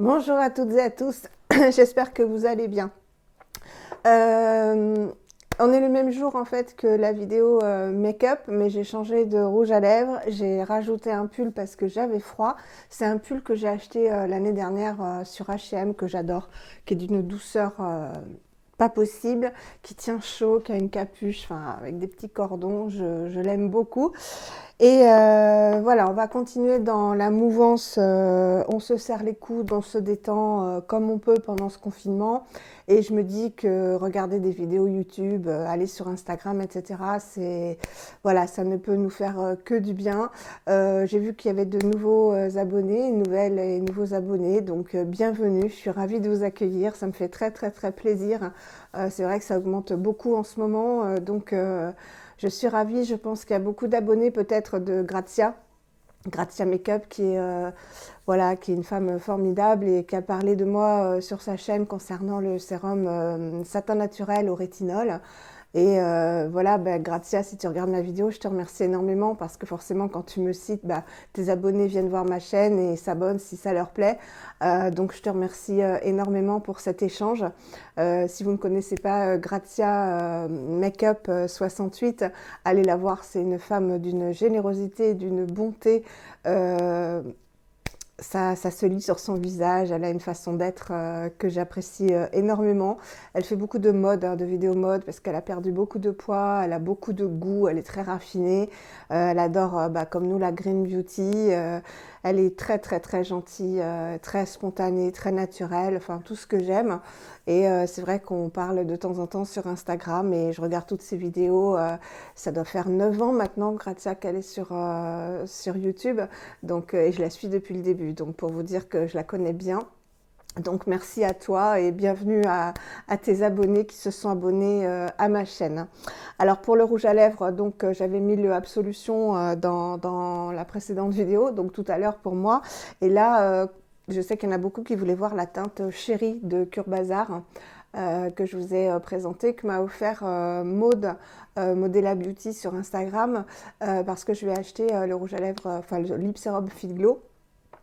Bonjour à toutes et à tous, j'espère que vous allez bien. Euh, on est le même jour en fait que la vidéo make-up, mais j'ai changé de rouge à lèvres, j'ai rajouté un pull parce que j'avais froid. C'est un pull que j'ai acheté l'année dernière sur H&M que j'adore, qui est d'une douceur pas possible, qui tient chaud, qui a une capuche, enfin avec des petits cordons, je l'aime beaucoup. Et voilà, on va continuer dans la mouvance, on se serre les coudes, on se détend comme on peut pendant ce confinement. Et je me dis que regarder des vidéos YouTube, aller sur Instagram, etc., voilà, ça ne peut nous faire que du bien. J'ai vu qu'il y avait de nouveaux abonnés, nouvelles et nouveaux abonnés, donc bienvenue, je suis ravie de vous accueillir, ça me fait très très très plaisir. C'est vrai que ça augmente beaucoup en ce moment, je suis ravie, je pense qu'il y a beaucoup d'abonnés peut-être de Grazia Makeup voilà, qui est une femme formidable et qui a parlé de moi sur sa chaîne concernant le sérum satin naturel au rétinol. Et voilà, Grazia, si tu regardes ma vidéo, je te remercie énormément parce que forcément, quand tu me cites, tes abonnés viennent voir ma chaîne et s'abonnent si ça leur plaît. Donc, je te remercie énormément pour cet échange. Si vous ne connaissez pas Grazia Makeup 68, allez la voir. C'est une femme d'une générosité, d'une bonté. Ça se lit sur son visage, elle a une façon d'être que j'apprécie énormément. Elle fait beaucoup de mode, de vidéos mode, parce qu'elle a perdu beaucoup de poids, elle a beaucoup de goût, elle est très raffinée. Elle adore, comme nous, la green beauty. Elle est très très très gentille, très spontanée, très naturelle, enfin tout ce que j'aime. Et c'est vrai qu'on parle de temps en temps sur Instagram et je regarde toutes ses vidéos. Ça doit faire 9 ans maintenant, Grazia, qu'elle est sur YouTube. Donc, et je la suis depuis le début, donc pour vous dire que je la connais bien. Donc merci à toi et bienvenue à tes abonnés qui se sont abonnés à ma chaîne. Alors pour le rouge à lèvres, donc j'avais mis le Absolution dans la précédente vidéo, donc tout à l'heure pour moi. Et là, je sais qu'il y en a beaucoup qui voulaient voir la teinte Chérie de Curbazar. Que je vous ai présenté, que m'a offert Maude, Modella Beauty sur Instagram, parce que je lui ai acheté le rouge à lèvres, enfin le Lip Serum Fit Glow.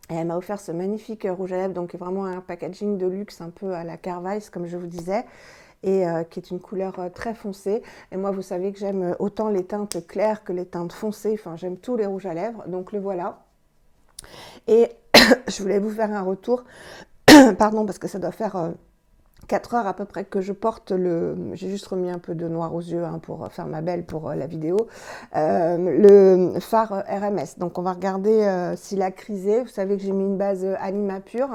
Et elle m'a offert ce magnifique rouge à lèvres, donc vraiment un packaging de luxe, un peu à la Carvice, comme je vous disais, et qui est une couleur très foncée. Et moi, vous savez que j'aime autant les teintes claires que les teintes foncées, enfin j'aime tous les rouges à lèvres, donc le voilà. Et je voulais vous faire un retour, pardon, parce que ça doit faire 4 heures à peu près que je porte j'ai juste remis un peu de noir aux yeux pour faire ma belle pour la vidéo, le fard RMS. Donc on va regarder s'il a crisé. Vous savez que j'ai mis une base Anima Pure,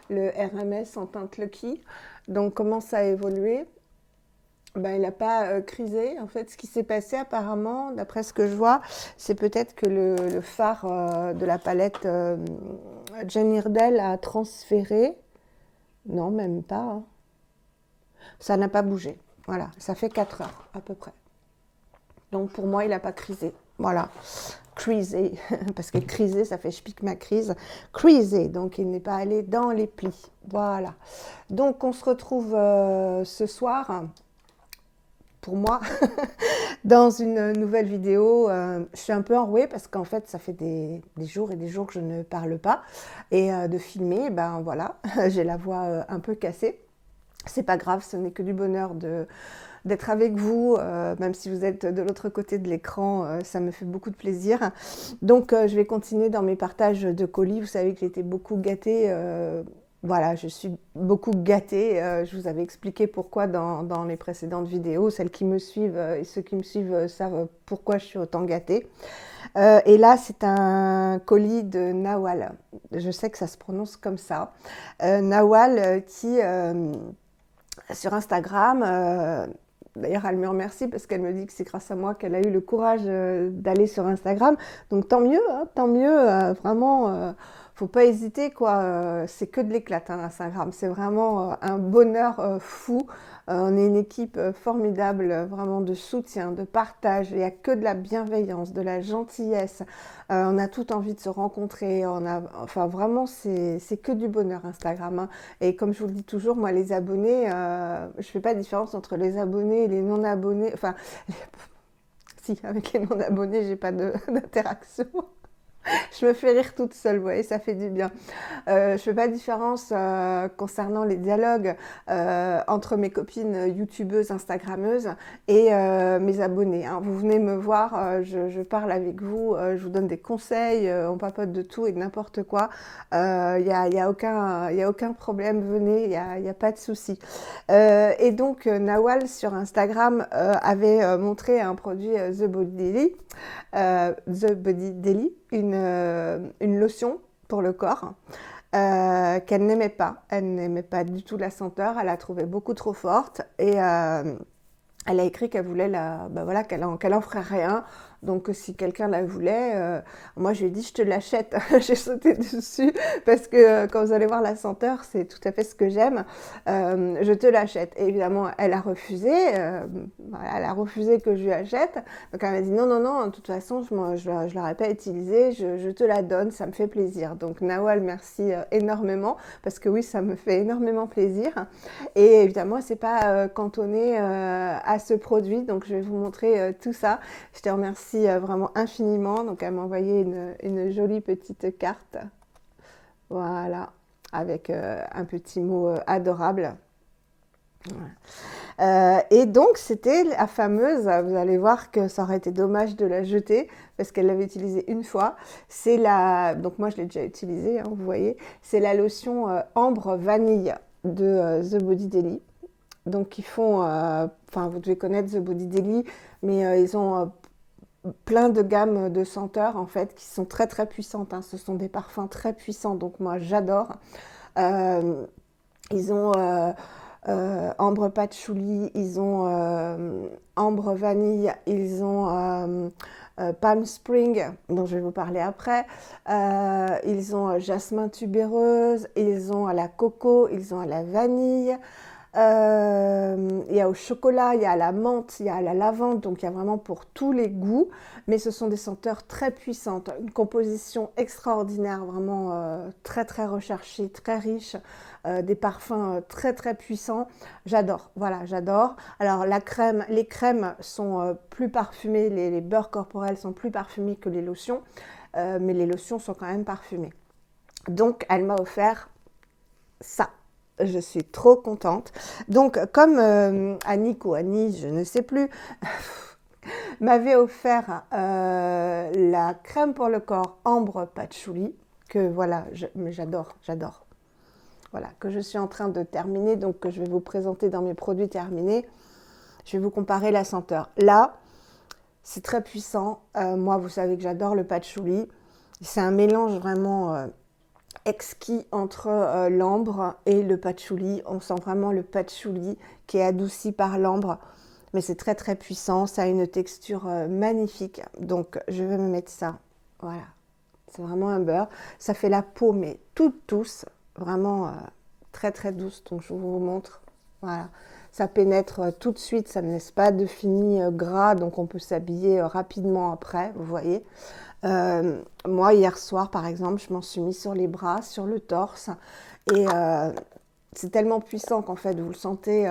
le RMS en teinte Lucky. Donc comment ça a évolué? Il n'a pas crisé. En fait, ce qui s'est passé apparemment, d'après ce que je vois, c'est peut-être que le fard de la palette Jane Iredale a transféré. Non, même pas, hein. Ça n'a pas bougé. Voilà, ça fait 4 heures à peu près. Donc pour moi, il n'a pas crisé. Voilà, crisé, parce que criser, ça fait je pique ma crise. Crisé, donc il n'est pas allé dans les plis. Voilà. Donc on se retrouve ce soir, pour moi, dans une nouvelle vidéo. Je suis un peu enrouée parce qu'en fait, ça fait des jours et des jours que je ne parle pas. Et de filmer, ben voilà, j'ai la voix un peu cassée. C'est pas grave, ce n'est que du bonheur d'être avec vous, même si vous êtes de l'autre côté de l'écran, ça me fait beaucoup de plaisir. Donc je vais continuer dans mes partages de colis. Vous savez que j'ai été beaucoup gâtée. Voilà, je suis beaucoup gâtée. Je vous avais expliqué pourquoi dans les précédentes vidéos. Celles qui me suivent et ceux qui me suivent savent pourquoi je suis autant gâtée. Et là, c'est un colis de Nawal. Je sais que ça se prononce comme ça. Nawal qui sur Instagram. D'ailleurs, elle me remercie parce qu'elle me dit que c'est grâce à moi qu'elle a eu le courage d'aller sur Instagram. Donc tant mieux, hein, tant mieux. Vraiment, faut pas hésiter, quoi. C'est que de l'éclat, hein, Instagram. C'est vraiment un bonheur fou. On est une équipe formidable, vraiment de soutien, de partage. Il n'y a que de la bienveillance, de la gentillesse. On a tout envie de se rencontrer. Enfin, vraiment, c'est que du bonheur, Instagram, hein. Et comme je vous le dis toujours, moi, les abonnés, je fais pas de différence entre les abonnés et les non-abonnés. Enfin, si, avec les non-abonnés, j'ai pas d'interaction. Je me fais rire toute seule, vous voyez, ça fait du bien. Je fais pas de différence concernant les dialogues entre mes copines youtubeuses, instagrammeuses et mes abonnés, hein. Vous venez me voir, je parle avec vous, je vous donne des conseils, on papote de tout et de n'importe quoi. Y a aucun problème, venez, y a pas de souci. Et donc, Nawal sur Instagram avait montré un produit The Body Daily, une lotion pour le corps qu'elle n'aimait pas. Elle n'aimait pas du tout la senteur, elle la trouvait beaucoup trop forte et elle a écrit qu'elle voulait voilà, qu'elle en ferait rien. Donc si quelqu'un la voulait, moi je lui ai dit je te l'achète. J'ai sauté dessus parce que quand vous allez voir la senteur, c'est tout à fait ce que j'aime. Je te l'achète. Et évidemment, elle a refusé. Elle a refusé que je lui achète. Donc elle m'a dit non, non, non, de toute façon, je l'aurais pas utilisée. Je te la donne, ça me fait plaisir. Donc Nawal, merci énormément parce que oui, ça me fait énormément plaisir. Et évidemment, c'est pas cantonné à ce produit. Donc je vais vous montrer tout ça. Je te remercie vraiment infiniment. Donc elle m'a envoyé une jolie petite carte. Voilà, avec un petit mot adorable. Et donc c'était la fameuse, vous allez voir que ça aurait été dommage de la jeter parce qu'elle l'avait utilisée une fois. C'est donc moi je l'ai déjà utilisée, hein, vous voyez, c'est la lotion ambre vanille de The Body Daily. Donc ils font, enfin vous devez connaître The Body Daily, mais ils ont plein de gammes de senteurs en fait qui sont très très puissantes, hein. Ce sont des parfums très puissants, donc moi j'adore. Ils ont ambre patchouli, ils ont ambre vanille, ils ont Palm Spring, dont je vais vous parler après. Ils ont jasmin tubéreuse, ils ont à la coco, ils ont à la vanille. Il y a au chocolat, il y a à la menthe, il y a à la lavande, donc il y a vraiment pour tous les goûts, mais ce sont des senteurs très puissantes, une composition extraordinaire, vraiment très très recherchée, très riche, des parfums très très puissants. J'adore, voilà, j'adore. Alors les crèmes sont plus parfumées, les beurres corporels sont plus parfumés que les lotions, mais les lotions sont quand même parfumées. Donc elle m'a offert ça. Je suis trop contente. Donc, comme Annick ou Annie, je ne sais plus, m'avait offert la crème pour le corps ambre patchouli, que voilà, mais j'adore, j'adore. Voilà, que je suis en train de terminer, donc que je vais vous présenter dans mes produits terminés. Je vais vous comparer la senteur. Là, c'est très puissant. Moi, vous savez que j'adore le patchouli. C'est un mélange vraiment exquis entre l'ambre et le patchouli. On sent vraiment le patchouli qui est adouci par l'ambre, mais c'est très très puissant. Ça a une texture magnifique. Donc je vais me mettre ça. Voilà, c'est vraiment un beurre. Ça fait la peau mais toute douce, vraiment très très douce. Donc je vous montre. Voilà, ça pénètre tout de suite. Ça ne laisse pas de fini gras, donc on peut s'habiller rapidement après. Vous voyez. Moi, hier soir, par exemple, je m'en suis mis sur les bras, sur le torse, et c'est tellement puissant qu'en fait, vous le sentez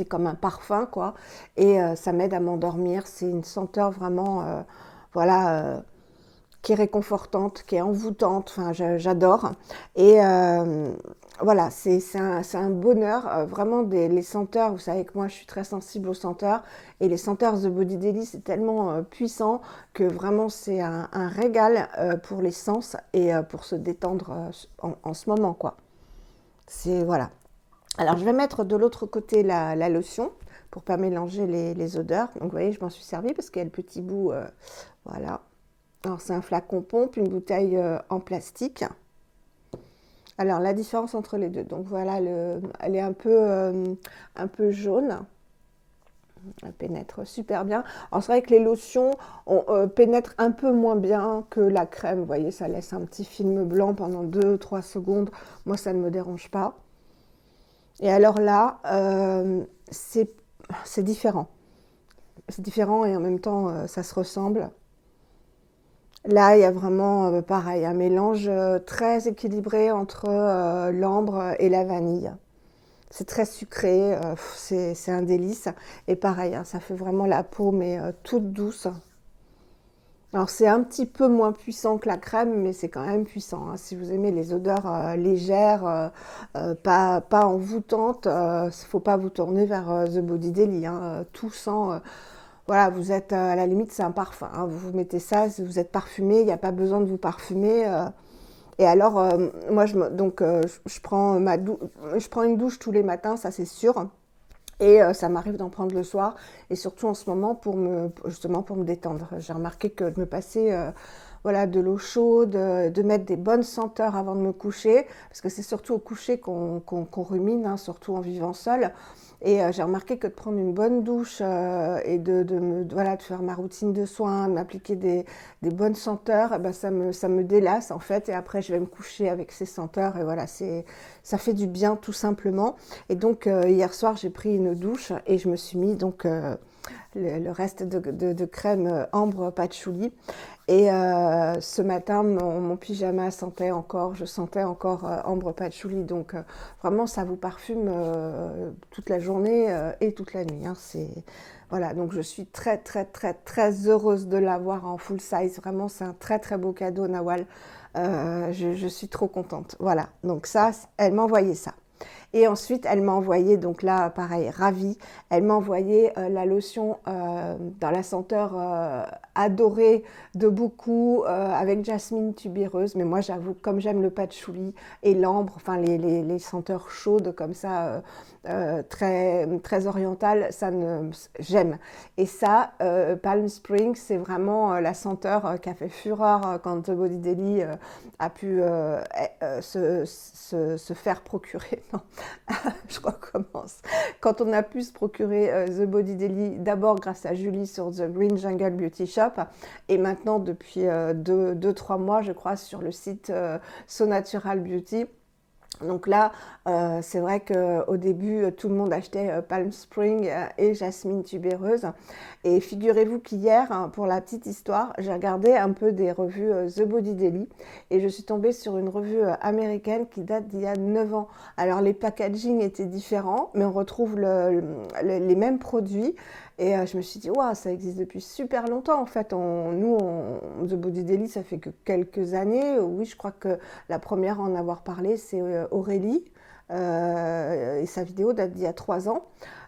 comme un parfum, quoi, et ça m'aide à m'endormir. C'est une senteur vraiment, voilà, qui est réconfortante, qui est envoûtante, enfin, j'adore. Et voilà, c'est un bonheur, vraiment, les senteurs, vous savez que moi je suis très sensible aux senteurs, et les senteurs The Body Daily, c'est tellement puissant que vraiment c'est un régal pour les sens et pour se détendre en ce moment, quoi. C'est, voilà. Alors je vais mettre de l'autre côté la lotion pour pas mélanger les odeurs. Donc vous voyez, je m'en suis servie parce qu'il y a le petit bout, voilà. Alors c'est un flacon pompe, une bouteille en plastique. Alors la différence entre les deux, donc voilà, elle est un peu jaune. Elle pénètre super bien. Alors c'est vrai que les lotions pénètrent un peu moins bien que la crème. Vous voyez, ça laisse un petit film blanc pendant 2-3 secondes. Moi, ça ne me dérange pas. Et alors là, c'est différent. C'est différent et en même temps, ça se ressemble. Là, il y a vraiment, pareil, un mélange très équilibré entre l'ambre et la vanille. C'est très sucré, c'est un délice. Et pareil, hein, ça fait vraiment la peau, mais toute douce. Alors c'est un petit peu moins puissant que la crème, mais c'est quand même puissant, hein. Si vous aimez les odeurs légères, pas envoûtantes, faut pas vous tourner vers The Body Deli, hein. Tout sent, voilà, vous êtes à la limite, c'est un parfum, hein. Vous mettez ça, si vous êtes parfumé, il n'y a pas besoin de vous parfumer. Et alors, moi, je prends je prends une douche tous les matins, ça c'est sûr. Et ça m'arrive d'en prendre le soir, et surtout en ce moment justement pour me détendre. J'ai remarqué que de me passer voilà, de l'eau chaude, de mettre des bonnes senteurs avant de me coucher, parce que c'est surtout au coucher qu'on rumine, hein, surtout en vivant seul. Et j'ai remarqué que de prendre une bonne douche et voilà, de faire ma routine de soins, de m'appliquer des bonnes senteurs, eh ben ça me délasse en fait. Et après, je vais me coucher avec ces senteurs. Et voilà, ça fait du bien tout simplement. Et donc, hier soir, j'ai pris une douche et je me suis mis donc le reste de crème ambre patchouli. Et ce matin, mon pyjama je sentais encore ambre patchouli. Donc vraiment, ça vous parfume toute la journée et toute la nuit, hein. Voilà, donc je suis très très très très heureuse de l'avoir en full size. Vraiment, c'est un très très beau cadeau, Nawal. Je suis trop contente. Voilà, donc ça, elle m'a envoyé ça. Et ensuite, elle m'a envoyé, donc là, pareil, ravie, elle m'a envoyé la lotion dans la senteur adorée de beaucoup, avec jasmine tubéreuse. Mais moi, j'avoue, comme j'aime le patchouli et l'ambre, enfin les senteurs chaudes comme ça, très, très orientales, j'aime. Et ça, Palm Springs, c'est vraiment la senteur qui a fait fureur quand The Body Deli a pu se faire procurer. Non, je recommence. Quand on a pu se procurer The Body Deli, d'abord grâce à Julie sur The Green Jungle Beauty Shop, et maintenant depuis 2-3 mois, je crois, sur le site So Natural Beauty. Donc là, c'est vrai qu'au début, tout le monde achetait Palm Spring et Jasmine tubéreuse. Et figurez-vous qu'hier, hein, pour la petite histoire, j'ai regardé un peu des revues The Body Deli, et je suis tombée sur une revue américaine qui date d'il y a 9 ans. Alors les packaging étaient différents, mais on retrouve les mêmes produits. Et je me suis dit, waouh, ça existe depuis super longtemps en fait. The Body Deli, ça fait que quelques années. Oui, je crois que la première à en avoir parlé, c'est Aurélie. Et sa vidéo date d'il y a 3 ans.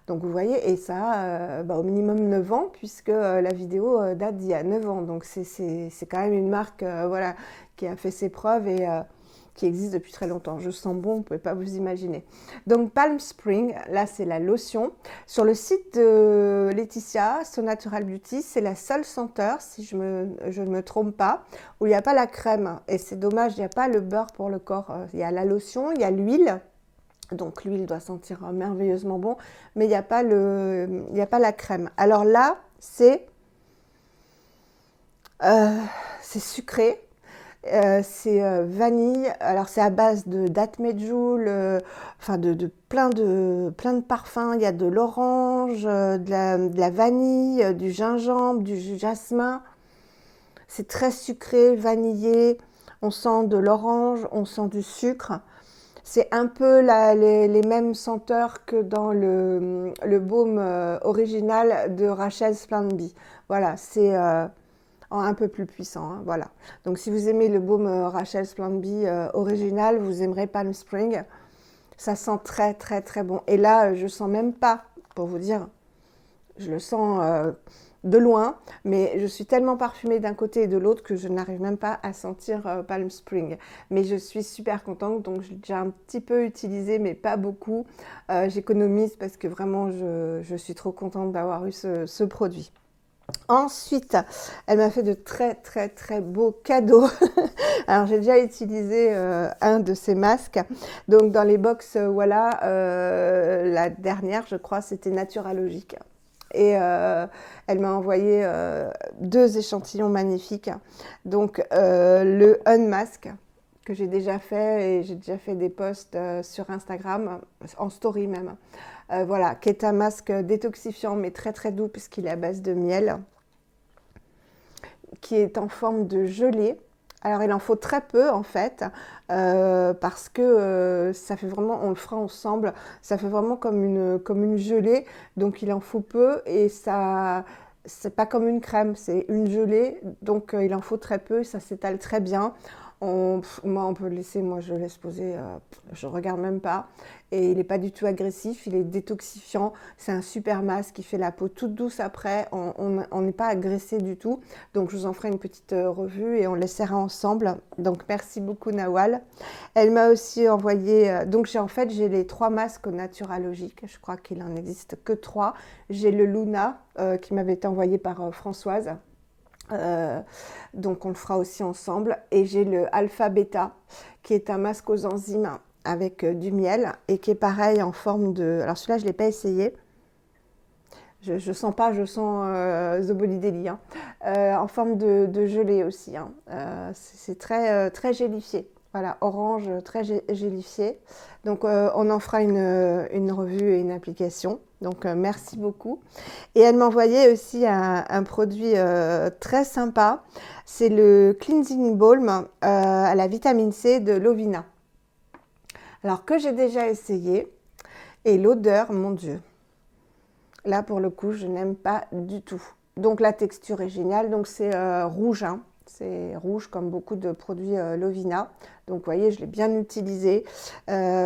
Donc vous voyez, et ça au minimum 9 ans, puisque la vidéo date d'il y a 9 ans. Donc c'est quand même une marque voilà, qui a fait ses preuves et qui existe depuis très longtemps. Je sens bon, vous ne pouvez pas vous imaginer. Donc Palm Spring, là c'est la lotion. Sur le site de Laetitia, So Natural Beauty, c'est la seule senteur, si je ne me trompe pas, où il n'y a pas la crème. Et c'est dommage, il n'y a pas le beurre pour le corps. Il y a la lotion, il y a l'huile. Donc l'huile doit sentir merveilleusement bon, mais il n'y a pas la crème. Alors là, c'est sucré. C'est vanille. Alors c'est à base de d'atmedjoul, enfin plein de parfums. Il y a de l'orange, de la vanille, du gingembre, du jasmin. C'est très sucré, vanillé. On sent de l'orange, on sent du sucre. C'est un peu les mêmes senteurs que dans le baume original de Rachel Splendby. Voilà, c'est un peu plus puissant, hein, voilà. Donc si vous aimez le baume Rachel Splendby original, vous aimerez Palm Spring. Ça sent très très très bon. Et là, je sens même pas, pour vous dire, je le sens de loin, mais je suis tellement parfumée d'un côté et de l'autre que je n'arrive même pas à sentir Palm Spring. Mais je suis super contente, donc j'ai déjà un petit peu utilisé, mais pas beaucoup. J'économise parce que vraiment, je suis trop contente d'avoir eu ce produit. Ensuite, elle m'a fait de très très très beaux cadeaux. Alors j'ai déjà utilisé un de ces masques. Donc dans les box, voilà, la dernière, je crois, c'était Naturalogique. Et elle m'a envoyé 2 échantillons magnifiques. Donc le Unmask que j'ai déjà fait, et j'ai déjà fait des posts sur Instagram, en story même. Voilà, qui est un masque détoxifiant mais très très doux puisqu'il est à base de miel, qui est en forme de gelée. Alors il en faut très peu en fait, parce que ça fait vraiment, on le fera ensemble, ça fait vraiment comme une gelée, donc il en faut peu et ça c'est pas comme une crème, c'est une gelée, donc il en faut très peu, ça s'étale très bien. Moi, on peut le laisser, moi je le laisse poser, je regarde même pas. Et il n'est pas du tout agressif, il est détoxifiant. C'est un super masque qui fait la peau toute douce après. On n'est pas agressé du tout. Donc je vous en ferai une petite revue et on l'essaiera ensemble. Donc merci beaucoup Nawal. Elle m'a aussi envoyé, donc en fait j'ai les 3 masques Naturalogique. Je crois qu'il en existe que 3. J'ai le Luna qui m'avait été envoyé par Françoise. Euh, donc on le fera aussi ensemble. Et j'ai le Alpha Beta qui est un masque aux enzymes avec du miel et qui est pareil en forme de... Alors celui-là je ne l'ai pas essayé. Je sens pas, je sens The Body Deli, hein. En forme de gelée aussi, hein. C'est très gélifié. Voilà, orange, très gélifié. Donc on en fera une revue et une application. Donc merci beaucoup. Et elle m'a envoyé aussi un produit très sympa. C'est le Cleansing Balm à la vitamine C de Lovina. Alors que j'ai déjà essayé. Et l'odeur, mon Dieu. Là, pour le coup, je n'aime pas du tout. Donc la texture est géniale. Donc c'est rouge, hein. C'est rouge comme beaucoup de produits Lovina. Donc vous voyez, je l'ai bien utilisé.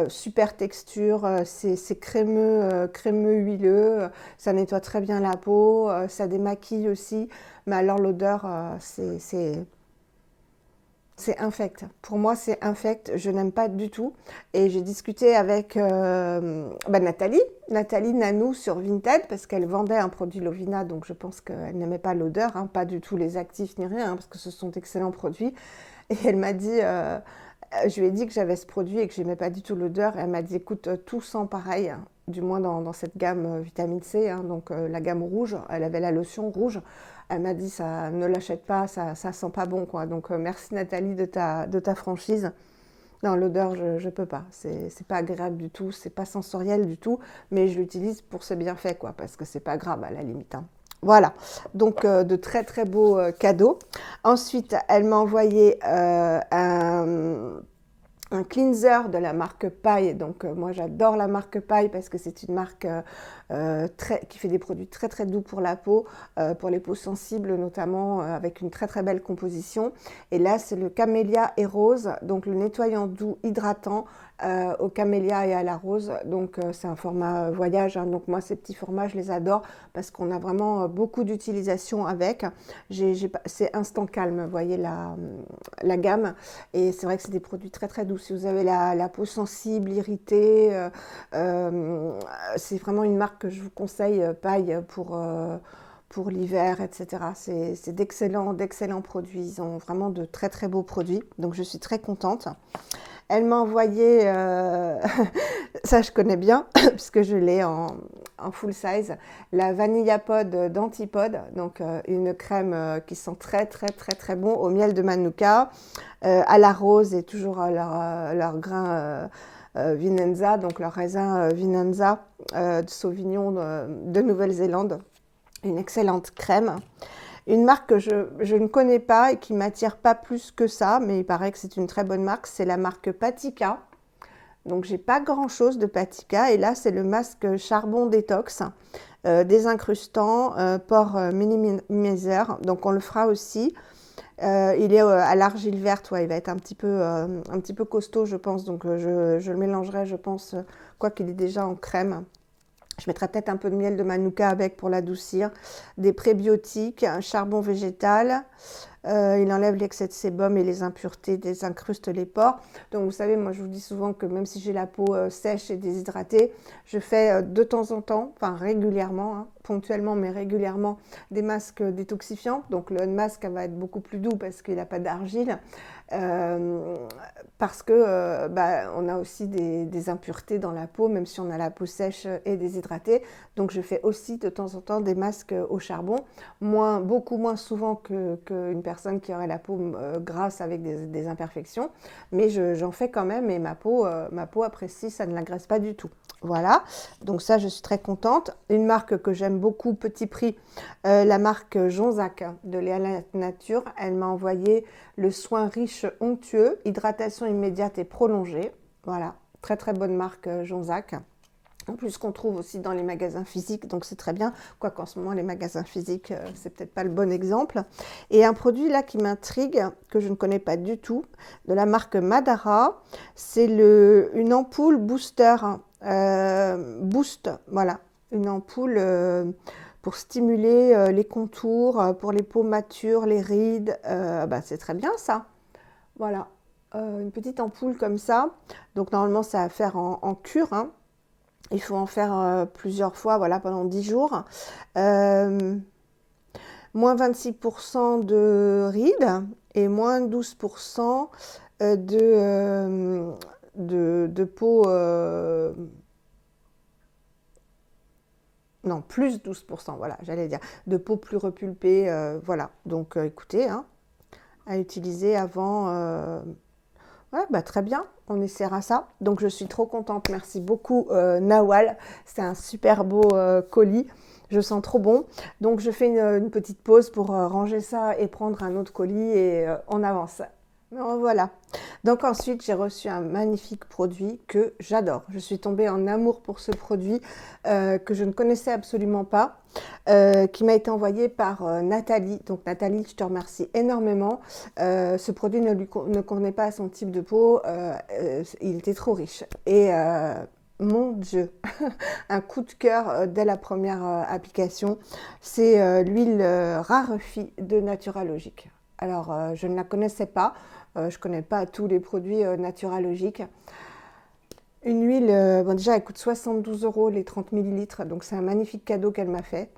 Super texture, c'est crémeux, crémeux huileux. Ça nettoie très bien la peau, ça démaquille aussi. Mais alors l'odeur, c'est infect. Pour moi, c'est infect. Je n'aime pas du tout. Et j'ai discuté avec Nathalie Nanou sur Vinted, parce qu'elle vendait un produit Lovina, donc je pense qu'elle n'aimait pas l'odeur, hein, pas du tout les actifs ni rien, hein, parce que ce sont d'excellents produits. Et elle m'a dit, je lui ai dit que j'avais ce produit et que j'aimais pas du tout l'odeur. Et elle m'a dit, écoute, tout sent pareil, hein, du moins dans cette gamme vitamine C, hein, donc la gamme rouge. Elle avait la lotion rouge. Elle m'a dit, ça, ne l'achète pas, ça sent pas bon, quoi. Donc merci Nathalie de ta franchise. Non, l'odeur, je peux pas. C'est pas agréable du tout, c'est pas sensoriel du tout, mais je l'utilise pour ses bienfaits, quoi, parce que c'est pas grave à la limite, hein. Voilà, donc de très très beaux cadeaux. Ensuite, elle m'a envoyé un cleanser de la marque Paille. Donc moi j'adore la marque Paille parce que c'est une marque qui fait des produits très très doux pour la peau, pour les peaux sensibles notamment, avec une très très belle composition. Et là c'est le camélia et rose, donc le nettoyant doux hydratant au camélia et à la rose. Donc c'est un format voyage, hein. Donc moi ces petits formats je les adore parce qu'on a vraiment beaucoup d'utilisation avec. C'est instant calme, vous voyez la gamme. Et c'est vrai que c'est des produits très très doux. Si vous avez la peau sensible, irritée, c'est vraiment une marque que je vous conseille, Paille, pour l'hiver, etc. C'est d'excellents produits. Ils ont vraiment de très très beaux produits. Donc je suis très contente. Elle m'a envoyé, ça je connais bien, puisque je l'ai en full size, la Vanilla Pod d'Antipode, donc une crème qui sent très très très très bon au miel de Manuka, à la rose et toujours leur grain Vinenza, donc leur raisin Vinenza de Sauvignon de Nouvelle-Zélande. Une excellente crème. Une marque que je ne connais pas et qui ne m'attire pas plus que ça, mais il paraît que c'est une très bonne marque, c'est la marque Patika. Donc j'ai pas grand chose de Patika et là c'est le masque charbon détox, désincrustant, pore minimizer, donc on le fera aussi. Il est à l'argile verte, ouais, il va être un petit peu costaud je pense, donc je le mélangerai je pense, quoi qu'il est déjà en crème. Je mettrai peut-être un peu de miel de Manuka avec pour l'adoucir, des prébiotiques, un charbon végétal, il enlève l'excès de sébum et les impuretés, désincruste les pores. Donc vous savez, moi je vous dis souvent que même si j'ai la peau sèche et déshydratée, je fais de temps en temps, enfin régulièrement, hein, ponctuellement mais régulièrement, des masques détoxifiants. Donc le mask va être beaucoup plus doux parce qu'il n'a pas d'argile. Parce que on a aussi des impuretés dans la peau, même si on a la peau sèche et déshydratée. Donc je fais aussi de temps en temps des masques au charbon, beaucoup moins souvent qu'une personne qui aurait la peau grasse avec des imperfections, mais j'en fais quand même et ma peau apprécie, ça ne l'agresse pas du tout. Voilà, donc ça je suis très contente. Une marque que j'aime beaucoup, petit prix, la marque Jonzac de Léa Nature. Elle m'a envoyé le soin riche onctueux, hydratation immédiate et prolongée. Voilà, très très bonne marque Jonzac. En plus qu'on trouve aussi dans les magasins physiques, donc c'est très bien, quoique en ce moment les magasins physiques, c'est peut-être pas le bon exemple. Et un produit là qui m'intrigue, que je ne connais pas du tout, de la marque Madara, c'est une ampoule booster, boost, voilà, une ampoule pour stimuler les contours, pour les peaux matures, les rides, bah, c'est très bien ça, voilà. Une petite ampoule comme ça, donc normalement ça à faire en cure, hein. Il faut en faire plusieurs fois, voilà, pendant 10 jours. Moins 26% de rides et moins 12% de peau. Non, plus 12%, voilà, j'allais dire. De peau plus repulpée, voilà. Donc écoutez, hein, à utiliser avant. Ouais, bah, très bien, on essaiera ça. Donc je suis trop contente, merci beaucoup Nawal, c'est un super beau colis, je sens trop bon. Donc je fais une petite pause pour ranger ça et prendre un autre colis et on avance. Voilà. Donc ensuite j'ai reçu un magnifique produit que j'adore. Je suis tombée en amour pour ce produit que je ne connaissais absolument pas. Qui m'a été envoyé par Nathalie. Donc Nathalie, je te remercie énormément. Ce produit ne convenait pas à son type de peau, il était trop riche. Et mon Dieu, un coup de cœur dès la première application, c'est l'huile Rarefi de Naturalogique. Alors, je ne la connaissais pas, je ne connais pas tous les produits Naturalogiques. Une huile, bon déjà elle coûte 72 € les 30 millilitres, donc c'est un magnifique cadeau qu'elle m'a fait.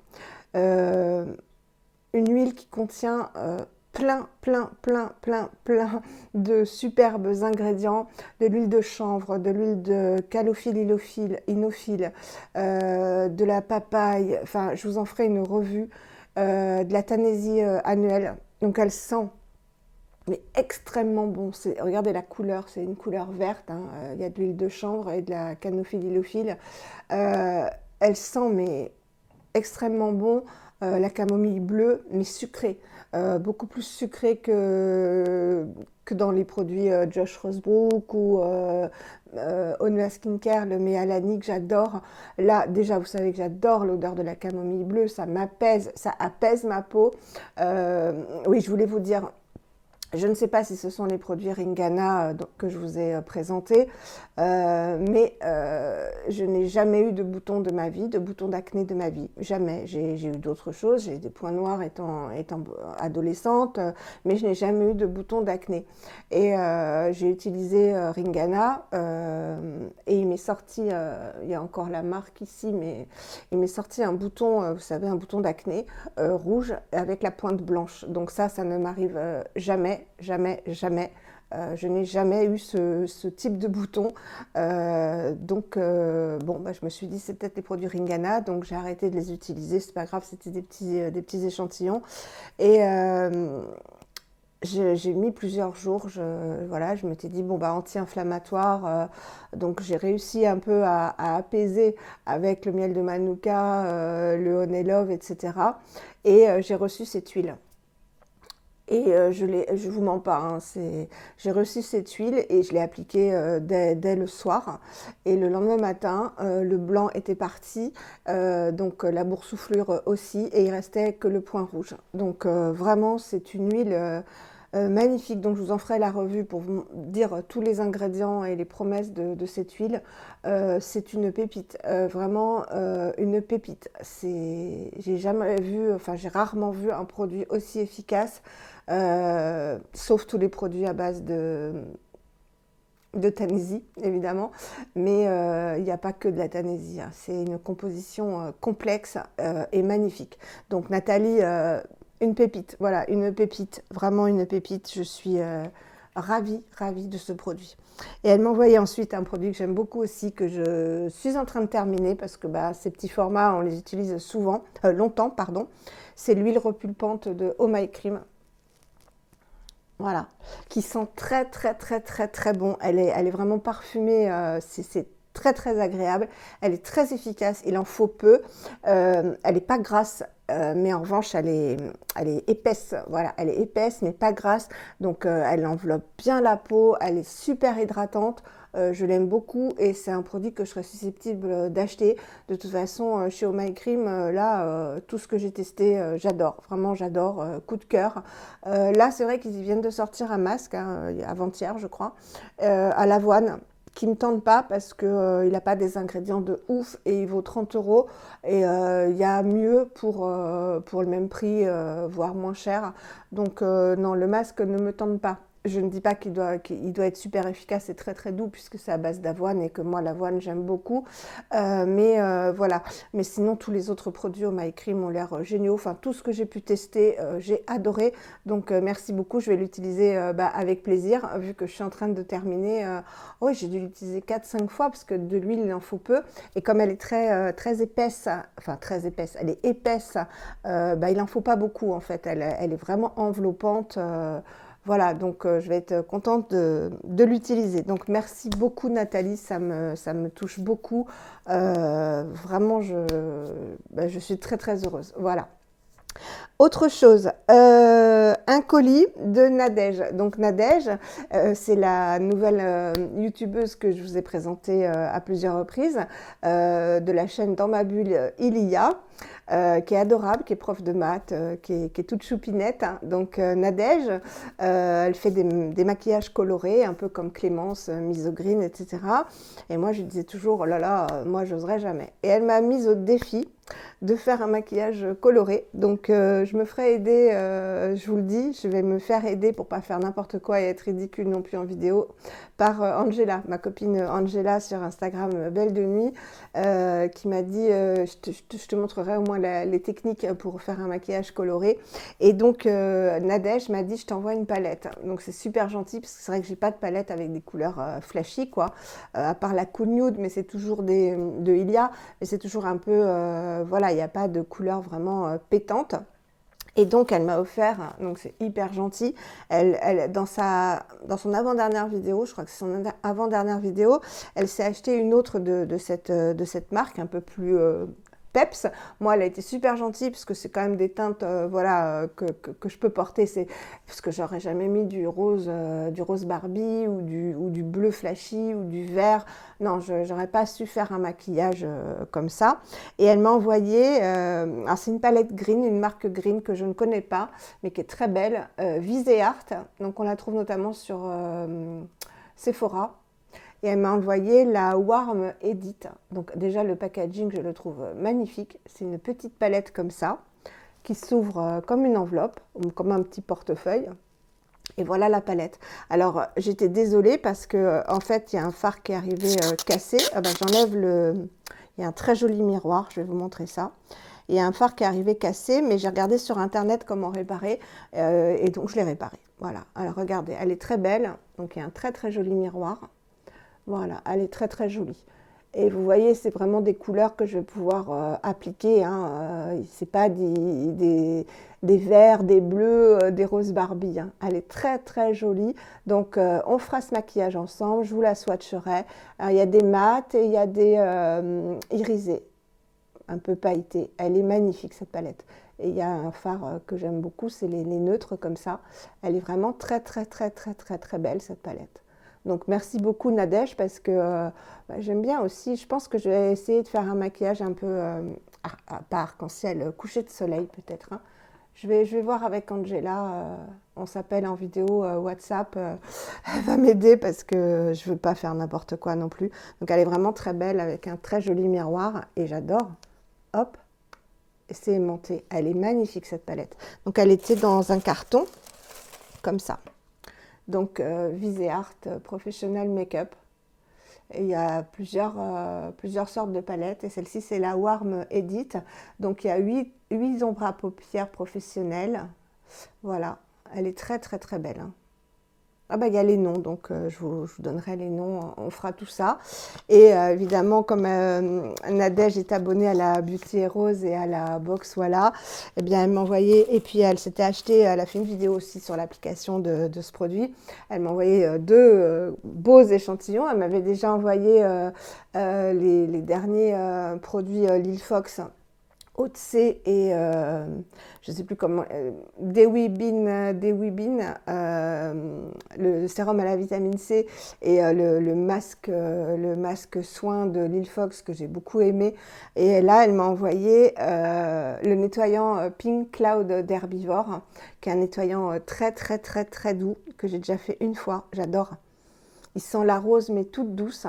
Euh, une huile qui contient plein de superbes ingrédients, de l'huile de chanvre, de l'huile de calophylle, inophile, de la papaye, enfin je vous en ferai une revue, de la Tanésie annuelle. Donc elle sent mais extrêmement bon. Regardez la couleur, c'est une couleur verte, hein. Il y a de l'huile de chanvre et de la canophylle ilophile. Elle sent mais extrêmement bon. La camomille bleue, mais sucrée. Beaucoup plus sucrée que dans les produits Josh Rosebrook ou Onua Skincare, le Méalani que j'adore. Là, déjà, vous savez que j'adore l'odeur de la camomille bleue, ça m'apaise, ça apaise ma peau. Oui, je voulais vous dire, je ne sais pas si ce sont les produits Ringana que je vous ai présentés, mais je n'ai jamais eu de boutons de ma vie, de boutons d'acné de ma vie. Jamais. J'ai eu d'autres choses, j'ai eu des points noirs étant adolescente, mais je n'ai jamais eu de boutons d'acné. Et j'ai utilisé Ringana et il m'est sorti, il y a encore la marque ici, mais il m'est sorti un bouton, vous savez, un bouton d'acné rouge avec la pointe blanche. Donc ça ne m'arrive jamais. Je n'ai jamais eu ce type de bouton. Bon, bah, je me suis dit c'est peut-être les produits Ringana, donc j'ai arrêté de les utiliser. C'est pas grave, c'était des petits échantillons. Et j'ai mis plusieurs jours, voilà, je m'étais dit, bon, bah, anti-inflammatoire, donc j'ai réussi un peu à apaiser avec le miel de Manuka, le Honey Love, etc. Et j'ai reçu cette huile. Et je vous mens pas, hein, j'ai reçu cette huile et je l'ai appliquée dès le soir. Et le lendemain matin, le blanc était parti, donc la boursouflure aussi, et il restait que le point rouge. Donc vraiment, c'est une huile magnifique. Donc je vous en ferai la revue pour vous dire tous les ingrédients et les promesses de cette huile. C'est une pépite, vraiment une pépite. J'ai jamais vu, enfin j'ai rarement vu un produit aussi efficace. Sauf tous les produits à base de Tanésie, évidemment, mais il n'y a pas que de la Tanésie, hein. C'est une composition complexe et magnifique. Donc Nathalie, une pépite, voilà, une pépite, vraiment une pépite. Je suis ravie de ce produit. Et elle m'a envoyé ensuite un produit que j'aime beaucoup aussi, que je suis en train de terminer, parce que bah, ces petits formats, on les utilise longtemps, pardon. C'est l'huile repulpante de Oh My Cream. Voilà, qui sent très bon. Elle est vraiment parfumée, c'est très agréable. Elle est très efficace, il en faut peu. Elle n'est pas grasse, mais en revanche, elle est épaisse. Voilà, elle est épaisse, mais pas grasse. Donc, elle enveloppe bien la peau. Elle est super hydratante. je l'aime beaucoup et c'est un produit que je serais susceptible d'acheter. De toute façon, chez Oh My Cream, là, tout ce que j'ai testé, j'adore. Vraiment, j'adore. Coup de cœur. Là, c'est vrai qu'ils viennent de sortir un masque, hein, avant-hier, je crois, à l'avoine, qui ne me tente pas parce qu'il n'a pas des ingrédients de ouf et il vaut 30 euros. Et il y a mieux pour le même prix, voire moins cher. Donc non, le masque ne me tente pas. Je ne dis pas qu'il doit être super efficace et très très doux puisque c'est à base d'avoine et que moi l'avoine j'aime beaucoup. Voilà. Mais sinon tous les autres produits Oh My Cream ont l'air géniaux. Enfin tout ce que j'ai pu tester, j'ai adoré. Donc merci beaucoup. Je vais l'utiliser avec plaisir vu que je suis en train de terminer. Oui, j'ai dû l'utiliser 4-5 fois parce que de l'huile il en faut peu. Et comme elle est très épaisse, enfin très épaisse, elle est épaisse, il en faut pas beaucoup en fait. Elle est vraiment enveloppante. Voilà, donc je vais être contente de l'utiliser. Donc merci beaucoup Nathalie, ça me touche beaucoup. Vraiment, je suis très très heureuse. Voilà. Autre chose, un colis de Nadège. Donc Nadège, c'est la nouvelle youtubeuse que je vous ai présentée à plusieurs reprises, de la chaîne Dans ma bulle Ilia. Qui est adorable, qui est prof de maths, qui est toute choupinette. Hein. Donc Nadège, elle fait des maquillages colorés, un peu comme Clémence, Misogyne, etc. Et moi, je lui disais toujours, oh là là, moi, j'oserais jamais. Et elle m'a mise au défi de faire un maquillage coloré. Donc je me ferai aider, je vous le dis, je vais me faire aider pour pas faire n'importe quoi et être ridicule non plus en vidéo, par Angela, ma copine Angela sur Instagram, Belle de Nuit, qui m'a dit je te montrerai au moins les techniques pour faire un maquillage coloré. Et donc Nadège m'a dit je t'envoie une palette. Donc c'est super gentil parce que c'est vrai que j'ai pas de palette avec des couleurs flashy quoi, à part la Cool Nude, mais c'est toujours de Ilia, mais c'est toujours un peu voilà, il n'y a pas de couleur vraiment pétante. Et donc, elle m'a offert, donc c'est hyper gentil, dans son avant-dernière vidéo, je crois que c'est son avant-dernière vidéo, elle s'est acheté une autre de cette marque, un peu plus peps. Moi, elle a été super gentille, parce que c'est quand même des teintes voilà, que je peux porter, parce que j'aurais jamais mis du rose Barbie, ou du bleu flashy, ou du vert. Non, je n'aurais pas su faire un maquillage comme ça. Et elle m'a envoyé, alors c'est une palette green, une marque green que je ne connais pas, mais qui est très belle, Viseart. Donc on la trouve notamment sur Sephora. Et elle m'a envoyé la Warm Edit. Donc déjà le packaging, je le trouve magnifique. C'est une petite palette comme ça, qui s'ouvre comme une enveloppe, ou comme un petit portefeuille. Et voilà la palette. Alors j'étais désolée parce que en fait il y a un fard qui est arrivé cassé. Ah ben, j'enlève il y a un très joli miroir, je vais vous montrer ça. Il y a un fard qui est arrivé cassé, mais j'ai regardé sur internet comment réparer et donc je l'ai réparé. Voilà. Alors regardez, elle est très belle. Donc il y a un très très joli miroir. Voilà, elle est très très jolie. Et vous voyez, c'est vraiment des couleurs que je vais pouvoir appliquer. Hein. C'est pas des verts, des bleus, des roses Barbie. Hein. Elle est très très jolie. Donc on fera ce maquillage ensemble. Je vous la swatcherai. Alors, il y a des mats et il y a des irisés, un peu pailletés. Elle est magnifique cette palette. Et il y a un fard que j'aime beaucoup, c'est les neutres comme ça. Elle est vraiment très très très très très très belle cette palette. Donc merci beaucoup Nadège parce que j'aime bien aussi, je pense que je vais essayer de faire un maquillage un peu pas arc-en-ciel, coucher de soleil peut-être. Hein. Je vais voir avec Angela, on s'appelle en vidéo WhatsApp, elle va m'aider parce que je ne veux pas faire n'importe quoi non plus. Donc elle est vraiment très belle avec un très joli miroir et j'adore. Hop, c'est aimanté, elle est magnifique cette palette. Donc elle était dans un carton comme ça. Donc Viseart Professional Makeup. Et il y a plusieurs sortes de palettes et celle-ci c'est la Warm Edit. Donc il y a 8 ombres à paupières professionnelles. Voilà, elle est très très très belle. Hein. Ah bah il y a les noms, donc je vous donnerai les noms, on fera tout ça. Et évidemment, comme Nadège est abonnée à la Beauty Rose et à la box, voilà, eh bien elle m'a envoyé, et puis elle s'était achetée, elle a fait une vidéo aussi sur l'application de ce produit. Elle m'a envoyé deux beaux échantillons. Elle m'avait déjà envoyé les derniers produits Lil Fox Otse et je ne sais plus comment, Dewi Bean, le sérum à la vitamine C et le masque soin de Lil Fox que j'ai beaucoup aimé. Et là, elle m'a envoyé le nettoyant Pink Cloud d'Herbivore, qui est un nettoyant très très très très doux, que j'ai déjà fait une fois, j'adore. Il sent la rose mais toute douce.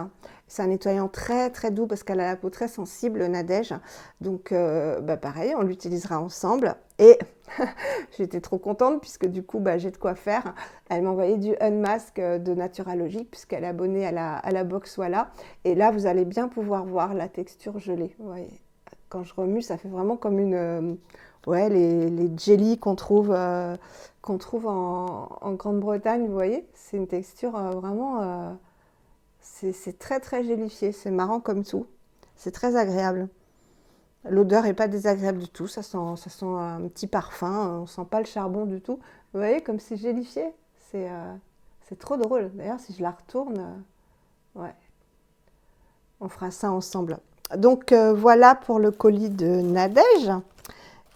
C'est un nettoyant très très doux parce qu'elle a la peau très sensible, Nadège. Donc pareil, on l'utilisera ensemble. Et j'étais trop contente puisque du coup j'ai de quoi faire. Elle m'a envoyé du Unmask de Naturalogique puisqu'elle est abonnée à la box Voilà. Et là vous allez bien pouvoir voir la texture gelée. Vous voyez, quand je remue, ça fait vraiment comme une... ouais, les jellies qu'on trouve en Grande-Bretagne, vous voyez. C'est une texture vraiment... c'est très très gélifié, c'est marrant comme tout. C'est très agréable. L'odeur n'est pas désagréable du tout, ça sent un petit parfum, on sent pas le charbon du tout. Vous voyez comme c'est gélifié, c'est trop drôle. D'ailleurs si je la retourne, ouais, on fera ça ensemble. Donc voilà pour le colis de Nadège.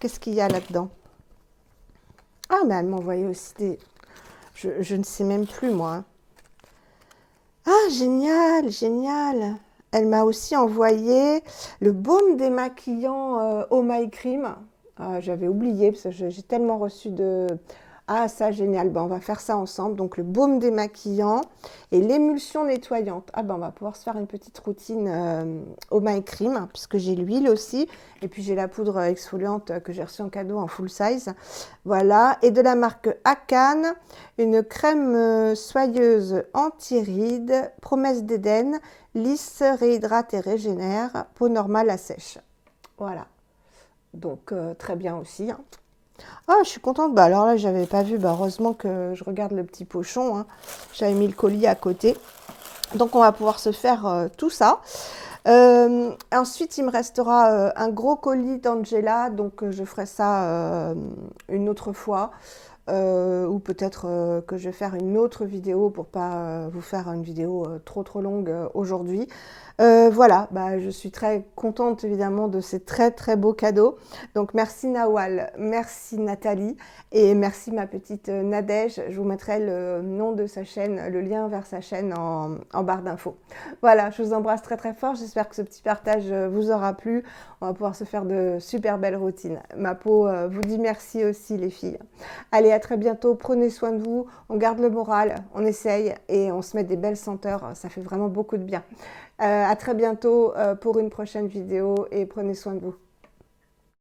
Qu'est-ce qu'il y a là-dedans? Ah mais elle m'a envoyé aussi des... Je ne sais même plus moi, hein. Ah, génial, génial. Elle m'a aussi envoyé le baume démaquillant Oh My Cream. J'avais oublié parce que j'ai tellement reçu de... Ah, ça, génial. Ben, on va faire ça ensemble. Donc, le baume démaquillant et l'émulsion nettoyante. Ah, ben, on va pouvoir se faire une petite routine Oh My Cream puisque j'ai l'huile aussi. Et puis, j'ai la poudre exfoliante que j'ai reçue en cadeau en full size. Voilà. Et de la marque Akan, une crème soyeuse anti-rides, promesse d'Éden, lisse, réhydrate et régénère, peau normale à sèche. Voilà. Donc, très bien aussi, hein. Ah, je suis contente. Bah, alors là, j'avais pas vu. Bah, heureusement que je regarde le petit pochon, hein. J'avais mis le colis à côté. Donc, on va pouvoir se faire tout ça. Ensuite, il me restera un gros colis d'Angela. Donc, je ferai ça une autre fois. Ou peut-être que je vais faire une autre vidéo pour pas vous faire une vidéo trop longue aujourd'hui. Voilà, je suis très contente évidemment de ces très très beaux cadeaux. Donc merci Nawal, merci Nathalie et merci ma petite Nadège. Je vous mettrai le nom de sa chaîne, le lien vers sa chaîne en barre d'infos. Voilà, je vous embrasse très très fort. J'espère que ce petit partage vous aura plu. On va pouvoir se faire de super belles routines. Ma peau vous dit merci aussi les filles. Allez, à très bientôt. Prenez soin de vous. On garde le moral, on essaye et on se met des belles senteurs. Ça fait vraiment beaucoup de bien. À très bientôt pour une prochaine vidéo et prenez soin de vous.